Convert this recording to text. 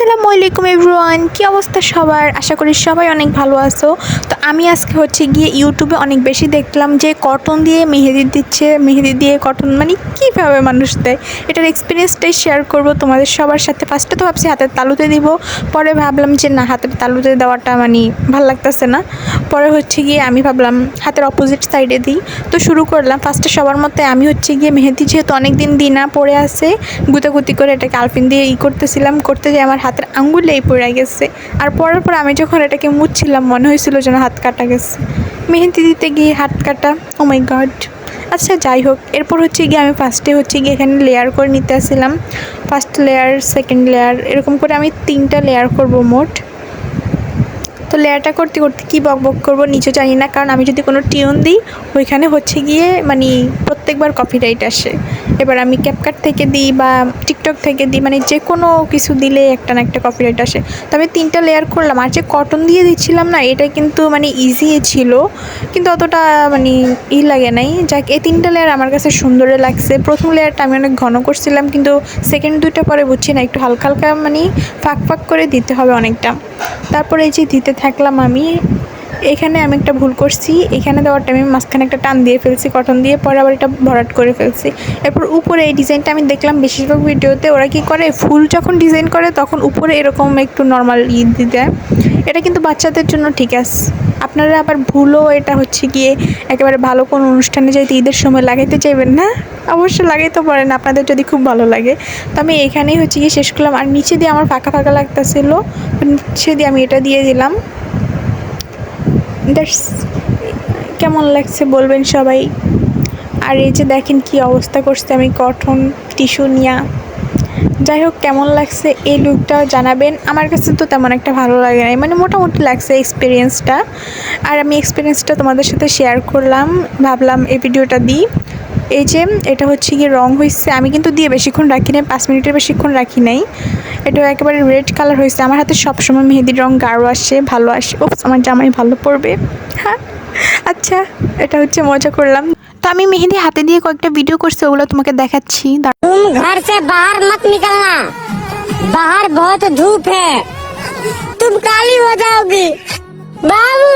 আসসালামু আলাইকুম এভরিওয়ান, কি অবস্থা সবার? আশা করি সবাই অনেক ভালো আছো। তো আমি আজকে গিয়ে ইউটিউবে অনেক বেশি দেখলাম যে কটন দিয়ে মেহেদি দিচ্ছে, মেহেদি দিয়ে কটন মানে কীভাবে মানুষ দেয়, এটার এক্সপিরিয়েন্সটাই শেয়ার করব তোমাদের সবার সাথে। ফার্স্টে তো ভাবছি হাতের তালুতে দিব, পরে ভাবলাম যে না, হাতের তালুতে দেওয়াটা মানে ভাল লাগতেছে না। পরে গিয়ে আমি ভাবলাম হাতের অপোজিট সাইডে দিই। তো শুরু করলাম। ফার্স্টে সবার মতে আমি গিয়ে মেহেদি যেহেতু অনেক দিন দিই না, পড়ে আছে, গুতাগুতি করে এটাকে আলপিন দিয়ে করতেছিলাম, করতে যেয়ে আমার হাতের আঙ্গুলেই পড়ে গেছে। আর পরের পর আমি যখন এটাকে মুছছিলাম মনে হয়েছিল যেন হাত কাটা গেছে, মেহেদি দিতে গিয়ে হাত কাটা। ও মাই গড। আচ্ছা যাই হোক, এরপর গিয়ে আমি ফার্স্টে গিয়ে এখানে লেয়ার করে নিতে আসছিলাম। ফার্স্ট লেয়ার, সেকেন্ড লেয়ার, এরকম করে আমি 3টা লেয়ার করব মোট। তো লেয়ারটা করতে করতে কী বক বক করবো নিচে জানি না, কারণ আমি যদি কোনো টিউন দিই ওইখানে গিয়ে মানে প্রত্যেকবার কপিরাইট আসে। এবার আমি ক্যাপকাট থেকে দিই বা টিকটক থেকে দিই, মানে যে কোনো কিছু দিলে একটা না একটা কপিরাইট আসে। তো আমি 3টা লেয়ার করলাম। আর যে কটন দিয়ে দিচ্ছিলাম না, এটা কিন্তু মানে ইজি ছিল, কিন্তু অতটা মানে লাগে নাই। যাক, এই 3টা লেয়ার আমার কাছে সুন্দরে লাগছে। প্রথম লেয়ারটা আমি অনেক ঘন করছিলাম, কিন্তু সেকেন্ড 2টা পরে বুঝছি না, একটু হালকা হালকা মানে ফাঁক ফাঁক করে দিতে হবে অনেকটা। তারপরে এই যে দিতে থাকলাম আমি। এখানে আমি একটা ভুল করছি, এখানে দেওয়ার টাইমে মাঝখানে একটা টান দিয়ে ফেলছি কটন দিয়ে, পরে আবার এটা ভরাট করে ফেলছি। এরপর উপরে এই ডিজাইনটা আমি দেখলাম বেশিরভাগ ভিডিওতে ওরা কী করে, ফুল যখন ডিজাইন করে তখন উপরে এরকম একটু নর্মাল দিয়ে দেয়। এটা কিন্তু বাচ্চাদের জন্য ঠিক আছে। আপনারা আবার ভুলও এটা গিয়ে একেবারে ভালো কোনো অনুষ্ঠানে যাইতে ঈদের সময় লাগাইতে চাইবেন না। অবশ্য লাগাইতে পারেন আপনাদের যদি খুব ভালো লাগে। তো আমি এখানেই গিয়ে শেষ করলাম। আর নিচে দিয়ে আমার ফাঁকা ফাঁকা লাগতেছিল, নিচে দিয়ে আমি এটা দিয়ে দিলাম। দ্যাটস, কেমন লাগছে বলবেন সবাই। আর এই যে দেখেন কি অবস্থা করছে আমি কটন টিস্যু নিয়া। যাই হোক, কেমন লাগছে এই লুকটাও জানাবেন। আমার কাছে তো তেমন একটা ভালো লাগে নাই, মানে মোটামুটি লাগছে এক্সপিরিয়েন্সটা। আর আমি এক্সপিরিয়েন্সটা তোমাদের সাথে শেয়ার করলাম, ভাবলাম এই ভিডিওটা দিই। এই যে এটা গিয়ে রং হয়েছে, আমি কিন্তু দিয়ে বেশিক্ষণ রাখি নাই, 5 মিনিটের বেশিক্ষণ রাখি নাই। এটা একেবারে রেড কালার হয়েছে। আমার হাতে সবসময় মেহেদির রং গাঢ় আসে, ভালো আসে। ও, আমার জামাই ভালো পড়বে। হ্যাঁ আচ্ছা, এটা মজা করলাম। তো আমি মেহেদি হাতে দিয়ে কয়েকটা ভিডিও করছি, ওগুলো তোমাকে দেখাচ্ছি। तुम घर से बाहर मत निकलना, बाहर बहुत धूप है, तुम काली हो जाओगी बाबू।